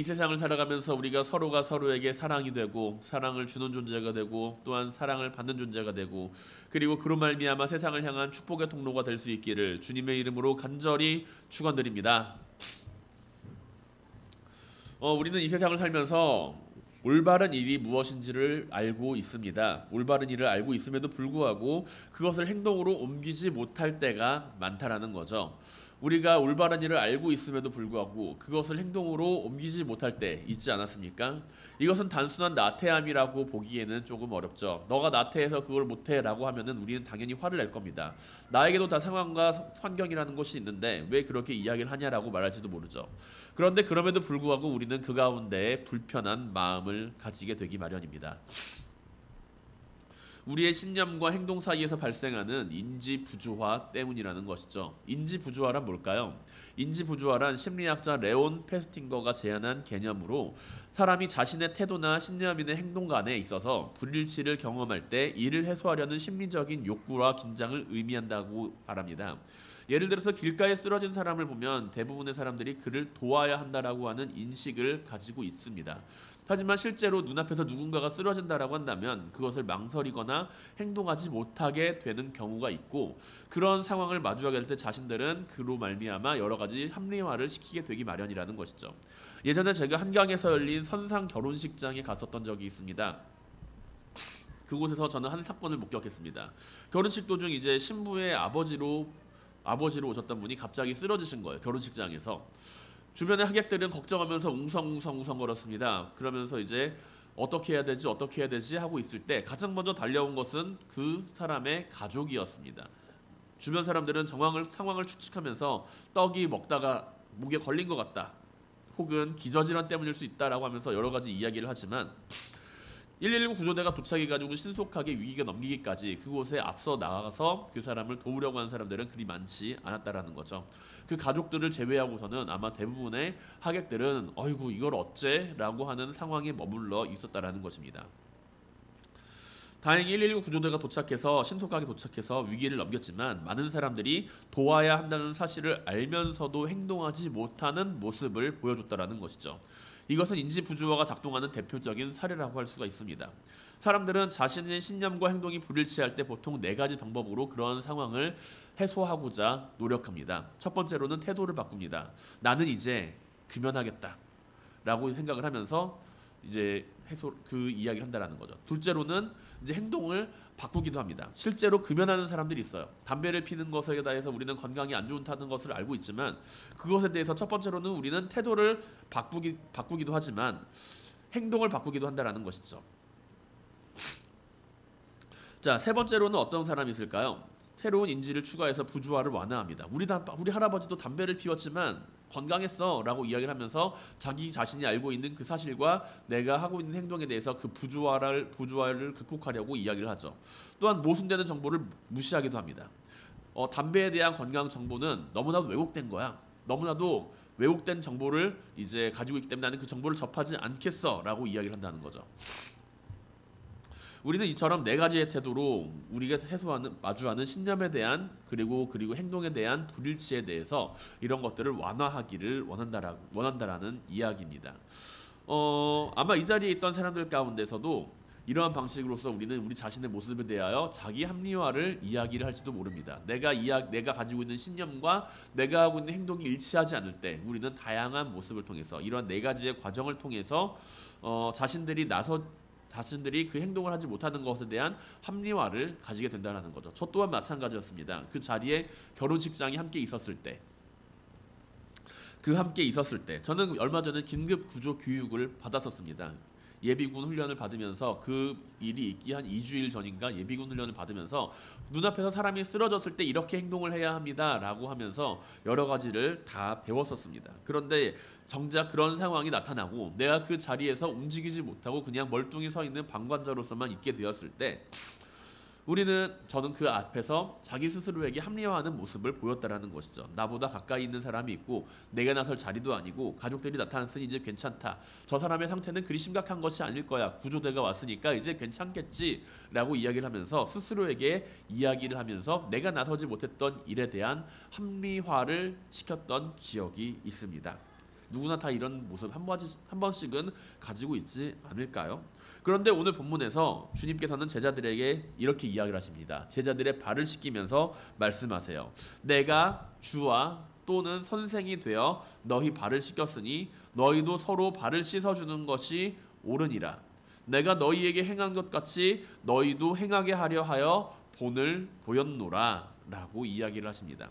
이 세상을 살아가면서 우리가 서로가 서로에게 사랑이 되고 사랑을 주는 존재가 되고 또한 사랑을 받는 존재가 되고 그리고 그로 말미암아 세상을 향한 축복의 통로가 될 수 있기를 주님의 이름으로 간절히 축원드립니다. 우리는 이 세상을 살면서 올바른 일이 무엇인지를 알고 있습니다. 올바른 일을 알고 있음에도 불구하고 그것을 행동으로 옮기지 못할 때가 많다라는 거죠. 우리가 올바른 일을 알고 있음에도 불구하고 그것을 행동으로 옮기지 못할 때 있지 않았습니까? 이것은 단순한 나태함이라고 보기에는 조금 어렵죠. 너가 나태해서 그걸 못해라고 하면은 우리는 당연히 화를 낼 겁니다. 나에게도 다 상황과 환경이라는 것이 있는데 왜 그렇게 이야기를 하냐라고 말할지도 모르죠. 그런데 그럼에도 불구하고 우리는 그 가운데 불편한 마음을 가지게 되기 마련입니다. 우리의 신념과 행동 사이에서 발생하는 인지 부조화 때문이라는 것이죠. 인지 부조화란 뭘까요? 인지 부조화란 심리학자 레온 페스팅거가 제안한 개념으로 사람이 자신의 태도나 신념이나 행동 간에 있어서 불일치를 경험할 때 이를 해소하려는 심리적인 욕구와 긴장을 의미한다고 말합니다. 예를 들어서 길가에 쓰러진 사람을 보면 대부분의 사람들이 그를 도와야 한다라고 하는 인식을 가지고 있습니다. 하지만 실제로 눈앞에서 누군가가 쓰러진다라고 한다면 그것을 망설이거나 행동하지 못하게 되는 경우가 있고 그런 상황을 마주하게 될 때 자신들은 그로 말미암아 여러 가지 합리화를 시키게 되기 마련이라는 것이죠. 예전에 제가 한강에서 열린 선상 결혼식장에 갔었던 적이 있습니다. 그곳에서 저는 한 사건을 목격했습니다. 결혼식 도중 이제 신부의 아버지로 오셨던 분이 갑자기 쓰러지신 거예요. 결혼식장에서. 주변의 하객들은 걱정하면서 웅성웅성 걸었습니다. 그러면서 이제 어떻게 해야 되지 하고 있을 때 가장 먼저 달려온 것은 그 사람의 가족이었습니다. 주변 사람들은 상황을 추측하면서 떡이 먹다가 목에 걸린 것 같다. 혹은 기저질환 때문일 수 있다라고 하면서 여러 가지 이야기를 하지만 119 구조대가 도착해가지고 신속하게 위기가 넘기기까지 그곳에 앞서 나가서 그 사람을 도우려고 하는 사람들은 그리 많지 않았다라는 거죠. 그 가족들을 제외하고서는 아마 대부분의 하객들은 어이구 이걸 어째? 라고 하는 상황에 머물러 있었다라는 것입니다. 다행히 119 구조대가 신속하게 도착해서 위기를 넘겼지만 많은 사람들이 도와야 한다는 사실을 알면서도 행동하지 못하는 모습을 보여줬다라는 것이죠. 이것은 인지 부조화가 작동하는 대표적인 사례라고 할 수가 있습니다. 사람들은 자신의 신념과 행동이 불일치할 때 보통 4가지 방법으로 그런 상황을 해소하고자 노력합니다. 첫 번째로는 태도를 바꿉니다. 나는 이제 금연하겠다 라고 생각을 하면서 이제 그 이야기를 한다라는 거죠. 둘째로는 이제 행동을 바꾸기도 합니다. 실제로 금연하는 사람들이 있어요. 담배를 피는 것에 대해서 우리는 건강이 안 좋다는 것을 알고 있지만 그것에 대해서 첫 번째로는 우리는 태도를 바꾸기도 하지만 행동을 바꾸기도 한다라는 것이죠. 자, 세 번째로는 어떤 사람이 있을까요? 새로운 인지를 추가해서 부조화를 완화합니다. 우리 할아버지도 담배를 피웠지만 건강했어 라고 이야기를 하면서 자기 자신이 알고 있는 그 사실과 내가 하고 있는 행동에 대해서 그 부조화를 극복하려고 이야기를 하죠. 또한 모순되는 정보를 무시하기도 합니다. 담배에 대한 건강 정보는 너무나도 왜곡된 거야. 너무나도 왜곡된 정보를 이제 가지고 있기 때문에 나는 그 정보를 접하지 않겠어 라고 이야기를 한다는 거죠. 우리는 이처럼 4가지의 태도로 우리가 마주하는 신념에 대한 그리고 행동에 대한 불일치에 대해서 이런 것들을 완화하기를 원한다라는 이야기입니다. 아마 이 자리에 있던 사람들 가운데서도 이러한 방식으로서 우리는 우리 자신의 모습에 대하여 자기 합리화를 이야기를 할지도 모릅니다. 내가 가지고 있는 신념과 내가 하고 있는 행동이 일치하지 않을 때 우리는 다양한 모습을 통해서 이러한 4가지의 과정을 통해서 자신들이 그 행동을 하지 못하는 것에 대한 합리화를 가지게 된다는 거죠. 저 또한 마찬가지였습니다. 그 자리에 결혼식장이 함께 있었을 때 저는 얼마 전에 긴급 구조 교육을 받았었습니다. 예비군 훈련을 받으면서 그 일이 있기 한 2주일 전인가 예비군 훈련을 받으면서 눈앞에서 사람이 쓰러졌을 때 이렇게 행동을 해야 합니다 라고 하면서 여러 가지를 다 배웠었습니다. 그런데 정작 그런 상황이 나타나고 내가 그 자리에서 움직이지 못하고 그냥 멀뚱히 서 있는 방관자로서만 있게 되었을 때 저는 그 앞에서 자기 스스로에게 합리화하는 모습을 보였다라는 것이죠. 나보다 가까이 있는 사람이 있고 내가 나설 자리도 아니고 가족들이 나타났으니 이제 괜찮다. 저 사람의 상태는 그리 심각한 것이 아닐 거야. 구조대가 왔으니까 이제 괜찮겠지 라고 이야기를 하면서 스스로에게 이야기를 하면서 내가 나서지 못했던 일에 대한 합리화를 시켰던 기억이 있습니다. 누구나 다 이런 모습 한 번씩은 가지고 있지 않을까요? 그런데 오늘 본문에서 주님께서는 제자들에게 이렇게 이야기를 하십니다. 제자들의 발을 씻기면서 말씀하세요. 내가 주와 또는 선생이 되어 너희 발을 씻겼으니 너희도 서로 발을 씻어주는 것이 옳으니라. 내가 너희에게 행한 것 같이 너희도 행하게 하려 하여 본을 보였노라 라고 이야기를 하십니다.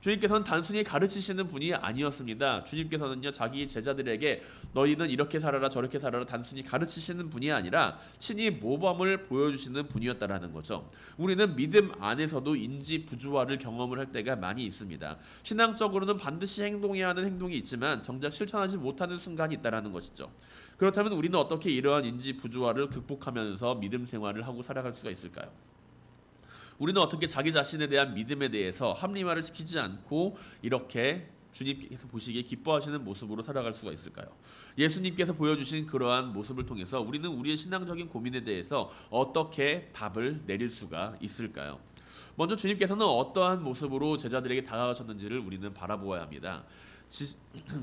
주님께서는 단순히 가르치시는 분이 아니었습니다. 주님께서는요, 자기 제자들에게 너희는 이렇게 살아라 저렇게 살아라 단순히 가르치시는 분이 아니라 친히 모범을 보여주시는 분이었다라는 거죠. 우리는 믿음 안에서도 인지 부조화를 경험을 할 때가 많이 있습니다. 신앙적으로는 반드시 행동해야 하는 행동이 있지만 정작 실천하지 못하는 순간이 있다라는 것이죠. 그렇다면 우리는 어떻게 이러한 인지 부조화를 극복하면서 믿음 생활을 하고 살아갈 수가 있을까요? 우리는 어떻게 자기 자신에 대한 믿음에 대해서 합리화를 시키지 않고 이렇게 주님께서 보시기에 기뻐하시는 모습으로 살아갈 수가 있을까요? 예수님께서 보여주신 그러한 모습을 통해서 우리는 우리의 신앙적인 고민에 대해서 어떻게 답을 내릴 수가 있을까요? 먼저 주님께서는 어떠한 모습으로 제자들에게 다가가셨는지를 우리는 바라보아야 합니다.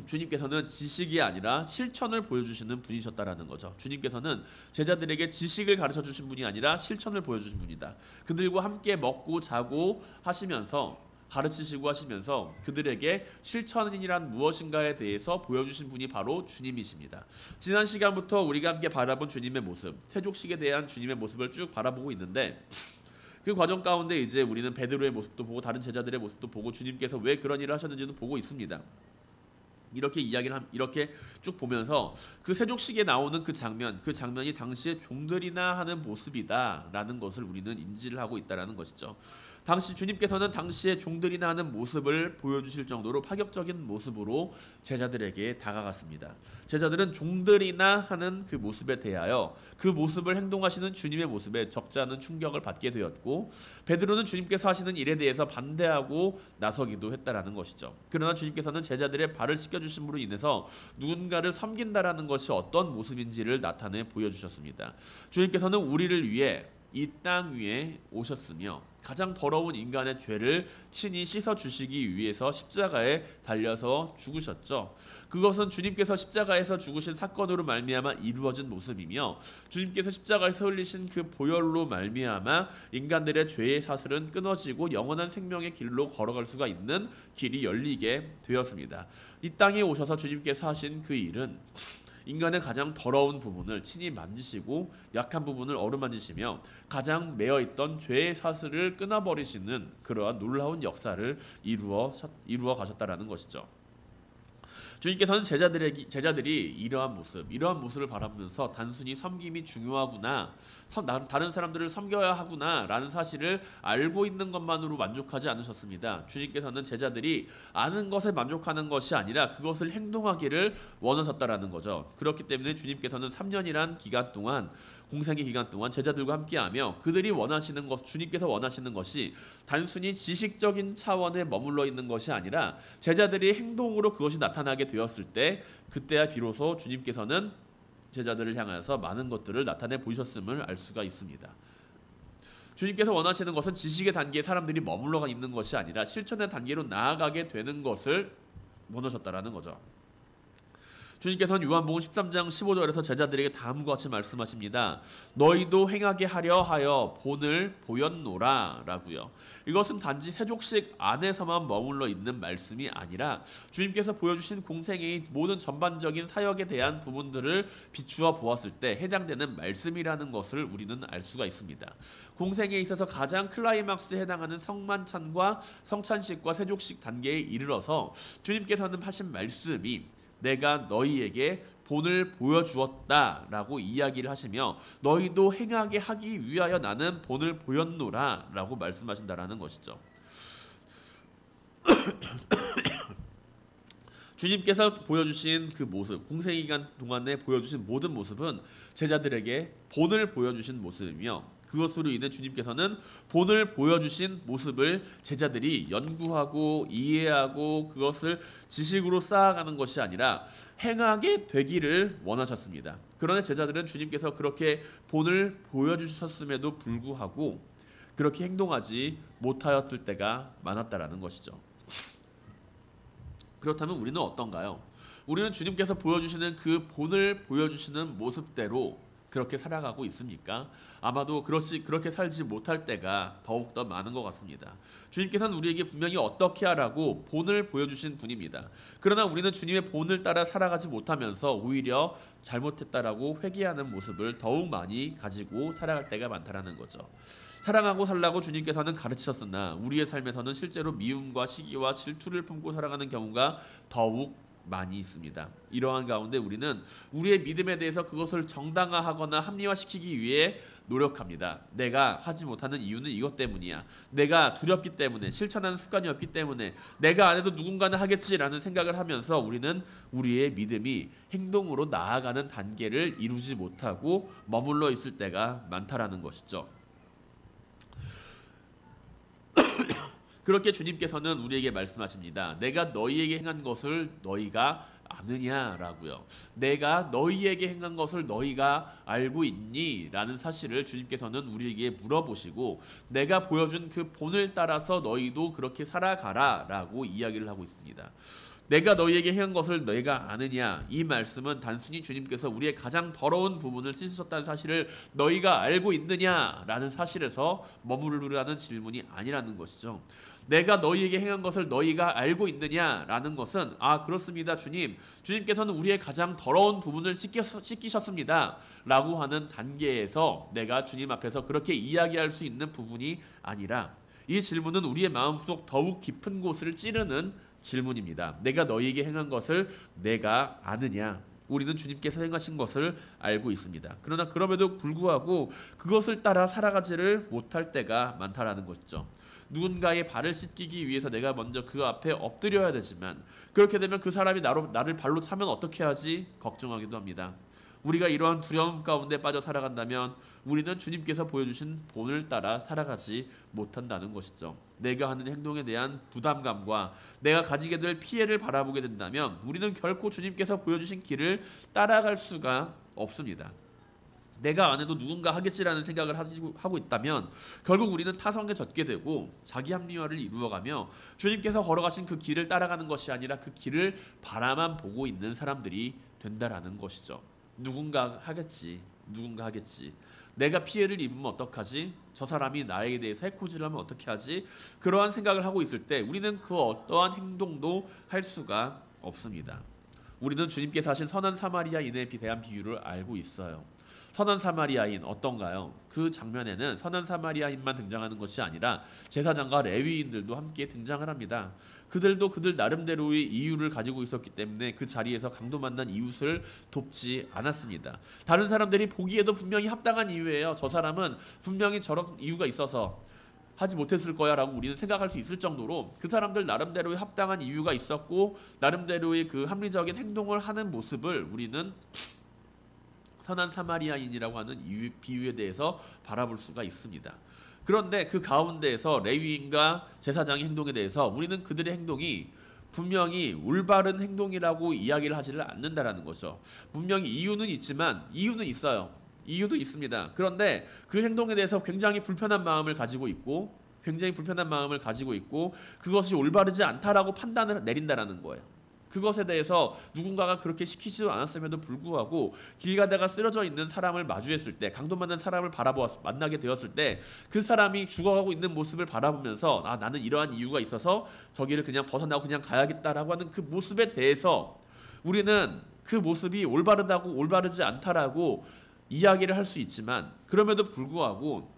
주님께서는 지식이 아니라 실천을 보여주시는 분이셨다라는 거죠. 주님께서는 제자들에게 지식을 가르쳐 주신 분이 아니라 실천을 보여주신 분이다. 그들과 함께 먹고 자고 하시면서 가르치시고 하시면서 그들에게 실천이란 무엇인가에 대해서 보여주신 분이 바로 주님이십니다. 지난 시간부터 우리가 함께 바라본 주님의 모습, 세족식에 대한 주님의 모습을 쭉 바라보고 있는데 그 과정 가운데 이제 우리는 베드로의 모습도 보고 다른 제자들의 모습도 보고 주님께서 왜 그런 일을 하셨는지도 보고 있습니다. 이렇게 쭉 보면서 그 세족식에 나오는 그 장면이 당시에 종들이나 하는 모습이다라는 것을 우리는 인지를 하고 있다라는 것이죠. 당시 주님께서는 당시에 종들이나 하는 모습을 보여주실 정도로 파격적인 모습으로 제자들에게 다가갔습니다. 제자들은 종들이나 하는 그 모습에 대하여 그 모습을 행동하시는 주님의 모습에 적지 않은 충격을 받게 되었고 베드로는 주님께서 하시는 일에 대해서 반대하고 나서기도 했다라는 것이죠. 그러나 주님께서는 제자들의 발을 씻겨주심으로 인해서 누군가를 섬긴다라는 것이 어떤 모습인지를 나타내 보여주셨습니다. 주님께서는 우리를 위해 이 땅 위에 오셨으며 가장 더러운 인간의 죄를 친히 씻어주시기 위해서 십자가에 달려서 죽으셨죠. 그것은 주님께서 십자가에서 죽으신 사건으로 말미암아 이루어진 모습이며 주님께서 십자가에서 흘리신 그 보혈로 말미암아 인간들의 죄의 사슬은 끊어지고 영원한 생명의 길로 걸어갈 수가 있는 길이 열리게 되었습니다. 이 땅에 오셔서 주님께서 하신 그 일은 인간의 가장 더러운 부분을 친히 만지시고 약한 부분을 어루만지시며 가장 매어있던 죄의 사슬을 끊어버리시는 그러한 놀라운 역사를 이루어 가셨다라는 것이죠. 주님께서는 제자들이 이러한 모습을 바라보면서 단순히 섬김이 중요하구나, 다른 사람들을 섬겨야 하구나라는 사실을 알고 있는 것만으로 만족하지 않으셨습니다. 주님께서는 제자들이 아는 것에 만족하는 것이 아니라 그것을 행동하기를 원하셨다라는 거죠. 그렇기 때문에 주님께서는 3년이란 기간 동안 공생의 기간 동안 제자들과 함께하며 그들이 원하시는 것, 주님께서 원하시는 것이 단순히 지식적인 차원에 머물러 있는 것이 아니라 제자들이 행동으로 그것이 나타나게 되었을 때 그때야 비로소 주님께서는 제자들을 향해서 많은 것들을 나타내 보이셨음을 알 수가 있습니다. 주님께서 원하시는 것은 지식의 단계에 사람들이 머물러 있는 것이 아니라 실천의 단계로 나아가게 되는 것을 원하셨다라는 거죠. 주님께서는 요한복음 13장 15절에서 제자들에게 다음과 같이 말씀하십니다. 너희도 행하게 하려 하여 본을 보였노라 라고요. 이것은 단지 세족식 안에서만 머물러 있는 말씀이 아니라 주님께서 보여주신 공생애의 모든 전반적인 사역에 대한 부분들을 비추어 보았을 때 해당되는 말씀이라는 것을 우리는 알 수가 있습니다. 공생애에 있어서 가장 클라이막스에 해당하는 성만찬과 성찬식과 세족식 단계에 이르러서 주님께서는 하신 말씀이 내가 너희에게 본을 보여주었다라고 이야기를 하시며 너희도 행하게 하기 위하여 나는 본을 보였노라 라고 말씀하신다라는 것이죠. 주님께서 보여주신 그 모습, 공생기간 동안에 보여주신 모든 모습은 제자들에게 본을 보여주신 모습이며 그것으로 인해 주님께서는 본을 보여주신 모습을 제자들이 연구하고 이해하고 그것을 지식으로 쌓아가는 것이 아니라 행하게 되기를 원하셨습니다. 그러나 제자들은 주님께서 그렇게 본을 보여주셨음에도 불구하고 그렇게 행동하지 못하였을 때가 많았다라는 것이죠. 그렇다면 우리는 어떤가요? 우리는 주님께서 보여주시는 그 본을 보여주시는 모습대로 그렇게 살아가고 있습니까? 아마도 그렇게 살지 못할 때가 더욱더 많은 것 같습니다. 주님께서는 우리에게 분명히 어떻게 하라고 본을 보여주신 분입니다. 그러나 우리는 주님의 본을 따라 살아가지 못하면서 오히려 잘못했다라고 회개하는 모습을 더욱 많이 가지고 살아갈 때가 많다라는 거죠. 사랑하고 살라고 주님께서는 가르치셨으나 우리의 삶에서는 실제로 미움과 시기와 질투를 품고 살아가는 경우가 더욱 많이 있습니다. 이러한 가운데 우리는 우리의 믿음에 대해서 그것을 정당화하거나 합리화시키기 위해 노력합니다. 내가 하지 못하는 이유는 이것 때문이야. 내가 두렵기 때문에, 실천하는 습관이 없기 때문에, 내가 안 해도 누군가는 하겠지라는 생각을 하면서 우리는 우리의 믿음이 행동으로 나아가는 단계를 이루지 못하고 머물러 있을 때가 많다라는 것이죠. 그렇게 주님께서는 우리에게 말씀하십니다. 내가 너희에게 행한 것을 너희가 아느냐라고요. 내가 너희에게 행한 것을 너희가 알고 있니? 라는 사실을 주님께서는 우리에게 물어보시고 내가 보여준 그 본을 따라서 너희도 그렇게 살아가라 라고 이야기를 하고 있습니다. 내가 너희에게 행한 것을 너희가 아느냐? 이 말씀은 단순히 주님께서 우리의 가장 더러운 부분을 씻으셨다는 사실을 너희가 알고 있느냐라는 사실에서 머무르라는 질문이 아니라는 것이죠. 내가 너희에게 행한 것을 너희가 알고 있느냐라는 것은 그렇습니다 주님. 주님께서는 우리의 가장 더러운 부분을 씻기셨습니다 라고 하는 단계에서 내가 주님 앞에서 그렇게 이야기할 수 있는 부분이 아니라 이 질문은 우리의 마음속 더욱 깊은 곳을 찌르는 질문입니다. 내가 너희에게 행한 것을 내가 아느냐? 우리는 주님께서 행하신 것을 알고 있습니다. 그러나 그럼에도 불구하고 그것을 따라 살아가지를 못할 때가 많다라는 것이죠. 누군가의 발을 씻기기 위해서 내가 먼저 그 앞에 엎드려야 되지만 그렇게 되면 그 사람이 나를 발로 차면 어떻게 하지? 걱정하기도 합니다. 우리가 이러한 두려움 가운데 빠져 살아간다면 우리는 주님께서 보여주신 본을 따라 살아가지 못한다는 것이죠. 내가 하는 행동에 대한 부담감과 내가 가지게 될 피해를 바라보게 된다면 우리는 결코 주님께서 보여주신 길을 따라갈 수가 없습니다. 내가 안 해도 누군가 하겠지라는 생각을 하고 있다면 결국 우리는 타성에 젖게 되고 자기 합리화를 이루어가며 주님께서 걸어가신 그 길을 따라가는 것이 아니라 그 길을 바라만 보고 있는 사람들이 된다라는 것이죠. 누군가 하겠지. 내가 피해를 입으면 어떡하지? 저 사람이 나에 대해서 해코지를 하면 어떻게 하지? 그러한 생각을 하고 있을 때 우리는 그 어떠한 행동도 할 수가 없습니다. 우리는 주님께서 하신 선한 사마리아인에 대한 비유를 알고 있어요. 선한 사마리아인 어떤가요? 그 장면에는 선한 사마리아인만 등장하는 것이 아니라 제사장과 레위인들도 함께 등장을 합니다. 그들도 그들 나름대로의 이유를 가지고 있었기 때문에 그 자리에서 강도 만난 이웃을 돕지 않았습니다. 다른 사람들이 보기에도 분명히 합당한 이유예요. 저 사람은 분명히 저런 이유가 있어서 하지 못했을 거야 라고 우리는 생각할 수 있을 정도로 그 사람들 나름대로의 합당한 이유가 있었고 나름대로의 그 합리적인 행동을 하는 모습을 우리는 선한 사마리아인이라고 하는 비유에 대해서 바라볼 수가 있습니다. 그런데 그 가운데에서 레위인과 제사장의 행동에 대해서 우리는 그들의 행동이 분명히 올바른 행동이라고 이야기를 하지를 않는다라는 거죠. 분명히 이유는 있지만 이유는 있어요. 이유도 있습니다. 그런데 그 행동에 대해서 굉장히 불편한 마음을 가지고 있고 그것이 올바르지 않다라고 판단을 내린다라는 거예요. 그것에 대해서 누군가가 그렇게 시키지도 않았음에도 불구하고 길 가다가 쓰러져 있는 사람을 마주했을 때 강도 만난 사람을 만나게 되었을 때 그 사람이 죽어가고 있는 모습을 바라보면서 나는 이러한 이유가 있어서 저기를 그냥 벗어나고 그냥 가야겠다라고 하는 그 모습에 대해서 우리는 그 모습이 올바르다고 올바르지 않다라고 이야기를 할 수 있지만 그럼에도 불구하고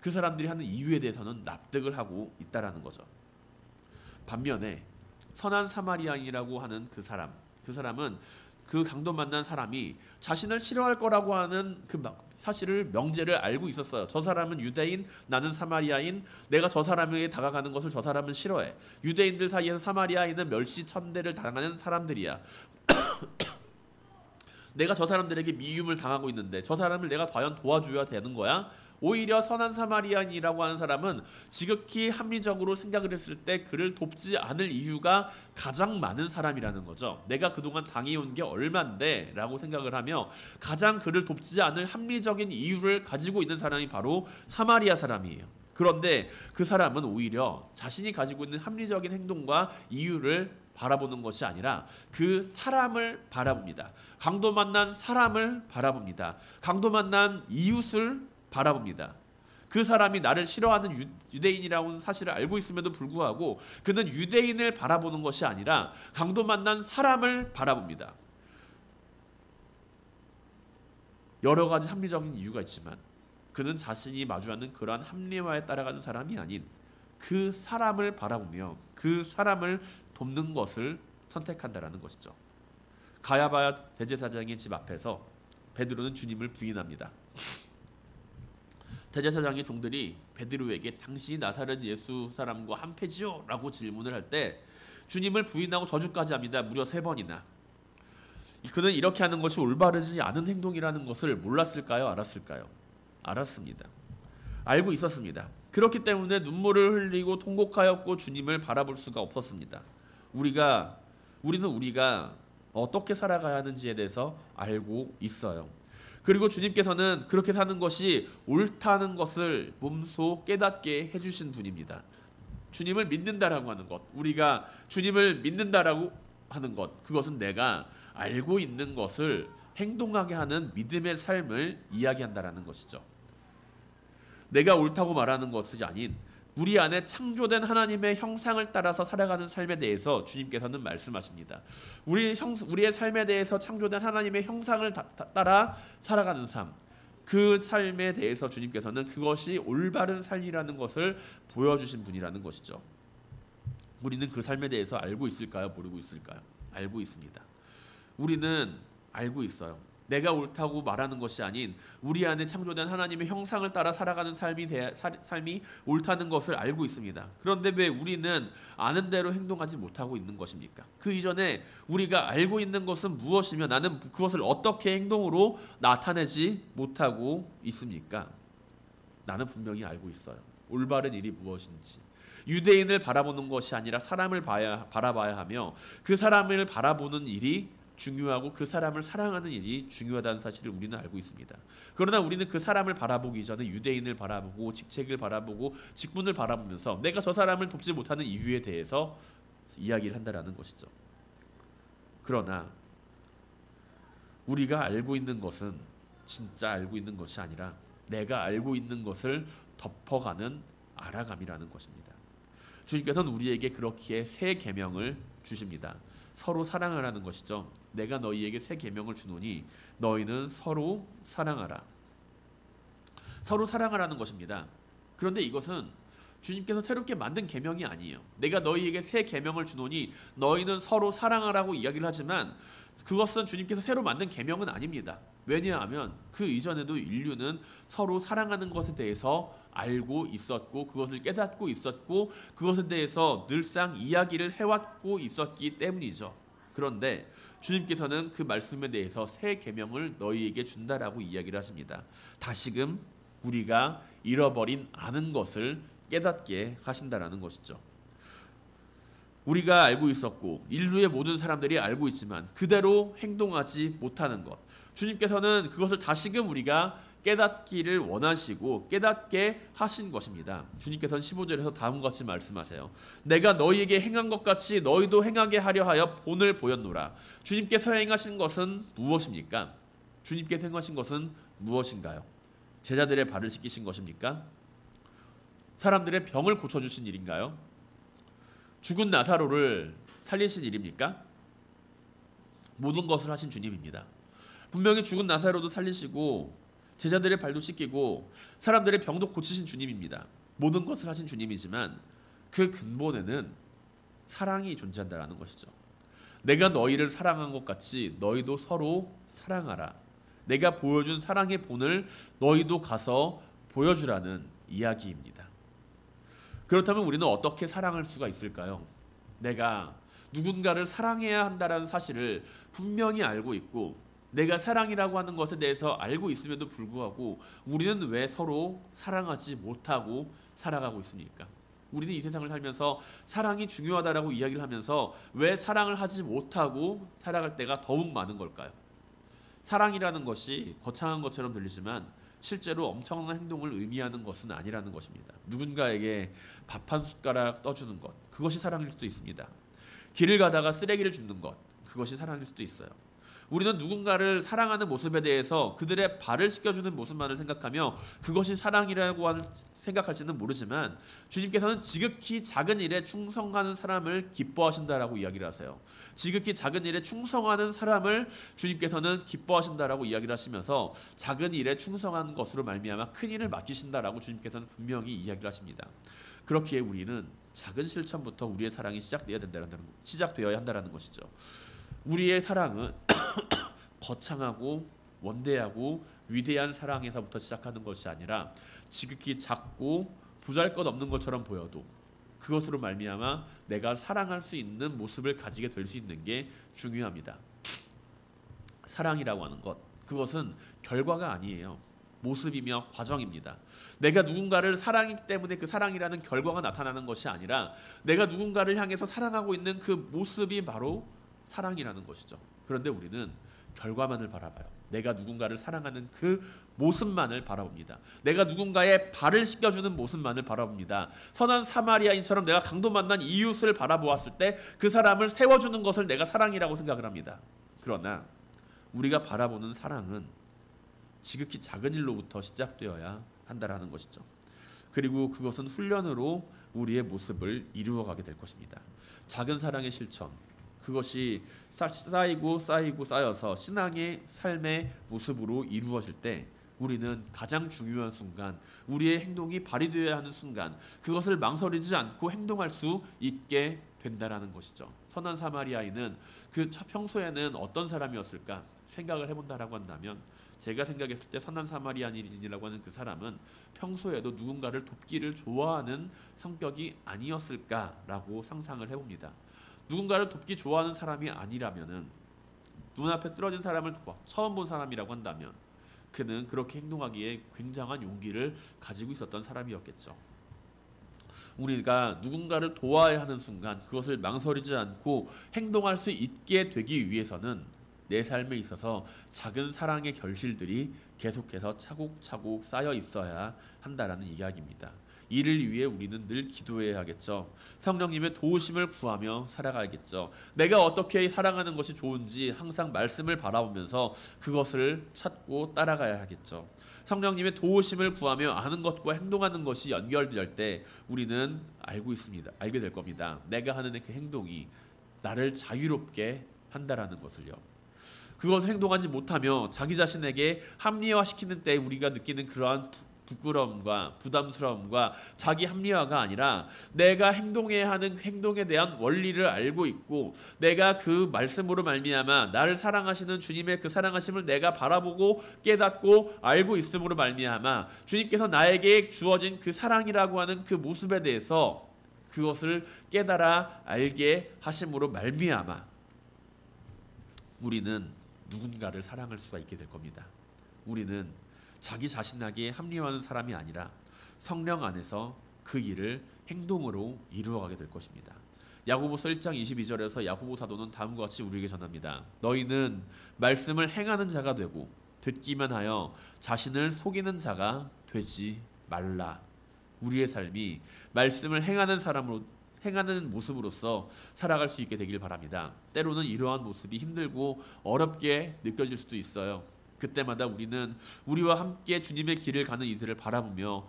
그 사람들이 하는 이유에 대해서는 납득을 하고 있다라는 거죠. 반면에 선한 사마리아인이라고 하는 그 사람은 그 강도 만난 사람이 자신을 싫어할 거라고 하는 그 사실을 명제를 알고 있었어요. 저 사람은 유대인, 나는 사마리아인, 내가 저 사람에게 다가가는 것을 저 사람은 싫어해. 유대인들 사이에서 사마리아인은 멸시천대를 당하는 사람들이야. 내가 저 사람들에게 미움을 당하고 있는데 저 사람을 내가 과연 도와줘야 되는 거야? 오히려 선한 사마리아인이라고 하는 사람은 지극히 합리적으로 생각을 했을 때 그를 돕지 않을 이유가 가장 많은 사람이라는 거죠. 내가 그동안 당해온 게 얼만데 라고 생각을 하며 가장 그를 돕지 않을 합리적인 이유를 가지고 있는 사람이 바로 사마리아 사람이에요. 그런데 그 사람은 오히려 자신이 가지고 있는 합리적인 행동과 이유를 바라보는 것이 아니라 그 사람을 바라봅니다. 강도 만난 사람을 바라봅니다. 강도 만난 이웃을 바라봅니다. 그 사람이 나를 싫어하는 유대인이라는 사실을 알고 있음에도 불구하고 그는 유대인을 바라보는 것이 아니라 강도 만난 사람을 바라봅니다. 여러 가지 합리적인 이유가 있지만 그는 자신이 마주하는 그러한 합리화에 따라가는 사람이 아닌 그 사람을 바라보며 그 사람을 돕는 것을 선택한다라는 것이죠. 가야바 대제사장의 집 앞에서 베드로는 주님을 부인합니다. 대제사장의 종들이 베드로에게 당신이 나사렛 예수 사람과 한패지요? 라고 질문을 할 때 주님을 부인하고 저주까지 합니다. 무려 3번이나. 그는 이렇게 하는 것이 올바르지 않은 행동이라는 것을 몰랐을까요? 알았을까요? 알았습니다. 알고 있었습니다. 그렇기 때문에 눈물을 흘리고 통곡하였고 주님을 바라볼 수가 없었습니다. 우리는 우리가 어떻게 살아가야 하는지에 대해서 알고 있어요. 그리고 주님께서는 그렇게 사는 것이 옳다는 것을 몸소 깨닫게 해주신 분입니다. 주님을 믿는다라고 하는 것, 우리가 주님을 믿는다라고 하는 것, 그것은 내가 알고 있는 것을 행동하게 하는 믿음의 삶을 이야기한다라는 것이죠. 내가 옳다고 말하는 것이 아닌 우리 안에 창조된 하나님의 형상을 따라서 살아가는 삶에 대해서 주님께서는 말씀하십니다. 우리의 삶에 대해서 창조된 하나님의 형상을 따라 살아가는 삶, 그 삶에 대해서 주님께서는 그것이 올바른 삶이라는 것을 보여주신 분이라는 것이죠. 우리는 그 삶에 대해서 알고 있을까요? 모르고 있을까요? 알고 있습니다. 우리는 알고 있어요. 내가 옳다고 말하는 것이 아닌 우리 안에 창조된 하나님의 형상을 따라 살아가는 삶이 옳다는 것을 알고 있습니다. 그런데 왜 우리는 아는 대로 행동하지 못하고 있는 것입니까? 그 이전에 우리가 알고 있는 것은 무엇이며 나는 그것을 어떻게 행동으로 나타내지 못하고 있습니까? 나는 분명히 알고 있어요. 올바른 일이 무엇인지. 유대인을 바라보는 것이 아니라 사람을 바라봐야 하며 그 사람을 바라보는 일이 중요하고 그 사람을 사랑하는 일이 중요하다는 사실을 우리는 알고 있습니다. 그러나 우리는 그 사람을 바라보기 전에 유대인을 바라보고 직책을 바라보고 직분을 바라보면서 내가 저 사람을 돕지 못하는 이유에 대해서 이야기를 한다라는 것이죠. 그러나 우리가 알고 있는 것은 진짜 알고 있는 것이 아니라 내가 알고 있는 것을 덮어가는 알아감이라는 것입니다. 주님께서는 우리에게 그렇게 새 계명을 주십니다. 서로 사랑하라는 것이죠. 내가 너희에게 새 계명을 주노니 너희는 서로 사랑하라. 서로 사랑하라는 것입니다. 그런데 이것은 주님께서 새롭게 만든 계명이 아니에요. 내가 너희에게 새 계명을 주노니 너희는 서로 사랑하라고 이야기를 하지만 그것은 주님께서 새로 만든 계명은 아닙니다. 왜냐하면 그 이전에도 인류는 서로 사랑하는 것에 대해서 알고 있었고 그것을 깨닫고 있었고 그것에 대해서 늘상 이야기를 해왔고 있었기 때문이죠. 그런데 주님께서는 그 말씀에 대해서 새 계명을 너희에게 준다라고 이야기를 하십니다. 다시금 우리가 잃어버린 아는 것을 깨닫게 하신다라는 것이죠. 우리가 알고 있었고 인류의 모든 사람들이 알고 있지만 그대로 행동하지 못하는 것. 주님께서는 그것을 다시금 우리가 깨닫기를 원하시고 깨닫게 하신 것입니다. 주님께서는 15절에서 다음과 같이 말씀하세요. 내가 너희에게 행한 것 같이 너희도 행하게 하려 하여 본을 보였노라. 주님께서 행하신 것은 무엇입니까? 주님께서 행하신 것은 무엇인가요? 제자들의 발을 씻기신 것입니까? 사람들의 병을 고쳐주신 일인가요? 죽은 나사로를 살리신 일입니까? 모든 것을 하신 주님입니다. 분명히 죽은 나사로도 살리시고 제자들의 발도 씻기고 사람들의 병도 고치신 주님입니다. 모든 것을 하신 주님이지만 그 근본에는 사랑이 존재한다는 것이죠. 내가 너희를 사랑한 것 같이 너희도 서로 사랑하라. 내가 보여준 사랑의 본을 너희도 가서 보여주라는 이야기입니다. 그렇다면 우리는 어떻게 사랑할 수가 있을까요? 내가 누군가를 사랑해야 한다는 사실을 분명히 알고 있고 내가 사랑이라고 하는 것에 대해서 알고 있음에도 불구하고 우리는 왜 서로 사랑하지 못하고 살아가고 있습니까? 우리는 이 세상을 살면서 사랑이 중요하다라고 이야기를 하면서 왜 사랑을 하지 못하고 살아갈 때가 더욱 많은 걸까요? 사랑이라는 것이 거창한 것처럼 들리지만 실제로 엄청난 행동을 의미하는 것은 아니라는 것입니다. 누군가에게 밥 한 숟가락 떠주는 것, 그것이 사랑일 수도 있습니다. 길을 가다가 쓰레기를 줍는 것, 그것이 사랑일 수도 있어요. 우리는 누군가를 사랑하는 모습에 대해서 그들의 발을 씻겨주는 모습만을 생각하며 그것이 사랑이라고 생각할지는 모르지만 주님께서는 지극히 작은 일에 충성하는 사람을 기뻐하신다라고 이야기를 하세요. 지극히 작은 일에 충성하는 사람을 주님께서는 기뻐하신다라고 이야기를 하시면서 작은 일에 충성하는 것으로 말미암아 큰 일을 맡기신다라고 주님께서는 분명히 이야기를 하십니다. 그렇기에 우리는 작은 실천부터 우리의 사랑이 시작되어야 한다는 것이죠. 우리의 사랑은 거창하고 원대하고 위대한 사랑에서부터 시작하는 것이 아니라 지극히 작고 보잘것없는 것처럼 보여도 그것으로 말미암아 내가 사랑할 수 있는 모습을 가지게 될 수 있는 게 중요합니다. 사랑이라고 하는 것, 그것은 결과가 아니에요. 모습이며 과정입니다. 내가 누군가를 사랑하기 때문에 그 사랑이라는 결과가 나타나는 것이 아니라 내가 누군가를 향해서 사랑하고 있는 그 모습이 바로 사랑이라는 것이죠. 그런데 우리는 결과만을 바라봐요. 내가 누군가를 사랑하는 그 모습만을 바라봅니다. 내가 누군가의 발을 씻겨주는 모습만을 바라봅니다. 선한 사마리아인처럼 내가 강도 만난 이웃을 바라보았을 때 그 사람을 세워주는 것을 내가 사랑이라고 생각을 합니다. 그러나 우리가 바라보는 사랑은 지극히 작은 일로부터 시작되어야 한다라는 것이죠. 그리고 그것은 훈련으로 우리의 모습을 이루어가게 될 것입니다. 작은 사랑의 실천, 그것이 쌓이고 쌓여서 신앙의 삶의 모습으로 이루어질 때 우리는 가장 중요한 순간, 우리의 행동이 발휘되어야 하는 순간, 그것을 망설이지 않고 행동할 수 있게 된다라는 것이죠. 선한 사마리아인은 그 평소에는 어떤 사람이었을까 생각을 해본다라고 한다면, 제가 생각했을 때 선한 사마리아인이라고 하는 그 사람은 평소에도 누군가를 돕기를 좋아하는 성격이 아니었을까라고 상상을 해봅니다. 누군가를 돕기 좋아하는 사람이 아니라면은, 눈앞에 쓰러진 사람을 처음 본 사람이라고 한다면 그는 그렇게 행동하기에 굉장한 용기를 가지고 있었던 사람이었겠죠. 우리가 누군가를 도와야 하는 순간 그것을 망설이지 않고 행동할 수 있게 되기 위해서는 내 삶에 있어서 작은 사랑의 결실들이 계속해서 차곡차곡 쌓여 있어야 한다라는 이야기입니다. 이를 위해 우리는 늘 기도해야 하겠죠. 성령님의 도우심을 구하며 살아가야겠죠. 내가 어떻게 살아가는 것이 좋은지 항상 말씀을 바라보면서 그것을 찾고 따라가야 하겠죠. 성령님의 도우심을 구하며 아는 것과 행동하는 것이 연결될 때 우리는 알게 될 겁니다. 내가 하는 그 행동이 나를 자유롭게 한다라는 것을요. 그것을 행동하지 못하며 자기 자신에게 합리화시키는 때 우리가 느끼는 그러한 부끄러움과 부담스러움과 자기 합리화가 아니라 내가 행동해야 하는 행동에 대한 원리를 알고 있고 내가 그 말씀으로 말미암아 나를 사랑하시는 주님의 그 사랑하심을 내가 바라보고 깨닫고 알고 있음으로 말미암아 주님께서 나에게 주어진 그 사랑이라고 하는 그 모습에 대해서 그것을 깨달아 알게 하심으로 말미암아 우리는 누군가를 사랑할 수가 있게 될 겁니다. 우리는 자기 자신에게 합리화하는 사람이 아니라 성령 안에서 그 일을 행동으로 이루어가게 될 것입니다. 야고보서 1장 22절에서 야고보 사도는 다음과 같이 우리에게 전합니다. 너희는 말씀을 행하는 자가 되고 듣기만 하여 자신을 속이는 자가 되지 말라. 우리의 삶이 말씀을 행하는 모습으로서 살아갈 수 있게 되길 바랍니다. 때로는 이러한 모습이 힘들고 어렵게 느껴질 수도 있어요. 그때마다 우리는 우리와 함께 주님의 길을 가는 이들을 바라보며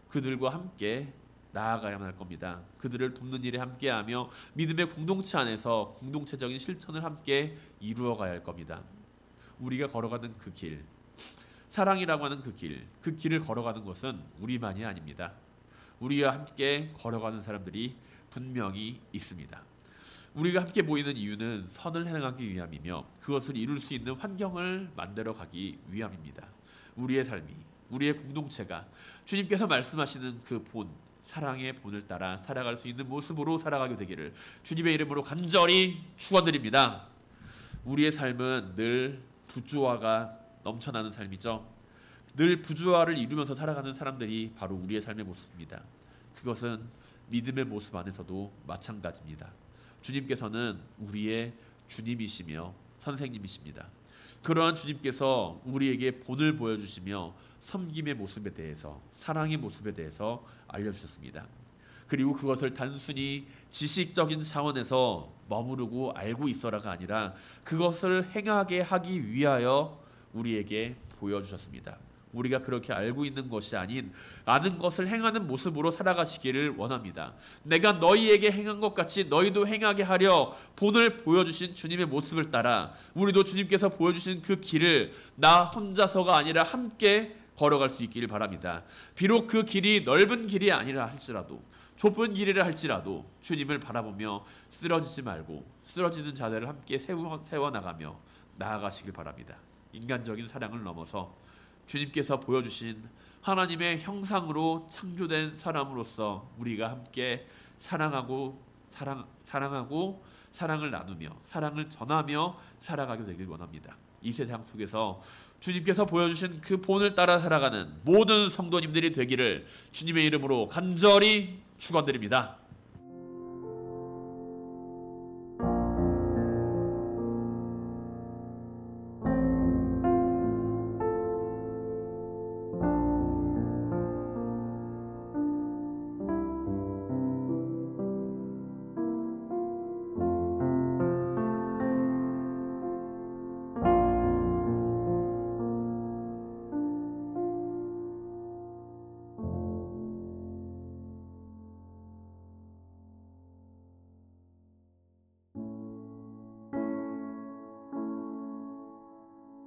그들과 함께 나아가야만 할 겁니다. 그들을 돕는 일에 함께하며 믿음의 공동체 안에서 공동체적인 실천을 함께 이루어가야 할 겁니다. 우리가 걸어가는 그 길, 사랑이라고 하는 그 길을 걸어가는 것은 우리만이 아닙니다. 우리와 함께 걸어가는 사람들이 분명히 있습니다. 우리가 함께 모이는 이유는 선을 행하기 위함이며 그것을 이룰 수 있는 환경을 만들어 가기 위함입니다. 우리의 삶이, 우리의 공동체가 주님께서 말씀하시는 그 사랑의 본을 따라 살아갈 수 있는 모습으로 살아가게 되기를 주님의 이름으로 간절히 축원드립니다. 우리의 삶은 늘 부조화가 넘쳐나는 삶이죠. 늘 부조화를 이루면서 살아가는 사람들이 바로 우리의 삶의 모습입니다. 그것은 믿음의 모습 안에서도 마찬가지입니다. 주님께서는 우리의 주님이시며 선생님이십니다. 그러한 주님께서 우리에게 본을 보여주시며 섬김의 모습에 대해서, 사랑의 모습에 대해서 알려주셨습니다. 그리고 그것을 단순히 지식적인 차원에서 머무르고 알고 있어라가 아니라 그것을 행하게 하기 위하여 우리에게 보여주셨습니다. 우리가 그렇게 알고 있는 것이 아닌 아는 것을 행하는 모습으로 살아가시기를 원합니다. 내가 너희에게 행한 것 같이 너희도 행하게 하려 본을 보여주신 주님의 모습을 따라 우리도 주님께서 보여주신 그 길을 나 혼자서가 아니라 함께 걸어갈 수 있기를 바랍니다. 비록 그 길이 넓은 길이 아니라 할지라도 좁은 길이라 할지라도 주님을 바라보며 쓰러지지 말고 쓰러지는 자들을 함께 세워나가며 나아가시길 바랍니다. 인간적인 사랑을 넘어서 주님께서 보여주신 하나님의 형상으로 창조된 사람으로서 우리가 함께 사랑하고 사랑을 나누며 사랑을 전하며 살아가게 되길 원합니다. 이 세상 속에서 주님께서 보여주신 그 본을 따라 살아가는 모든 성도님들이 되기를 주님의 이름으로 간절히 축원드립니다.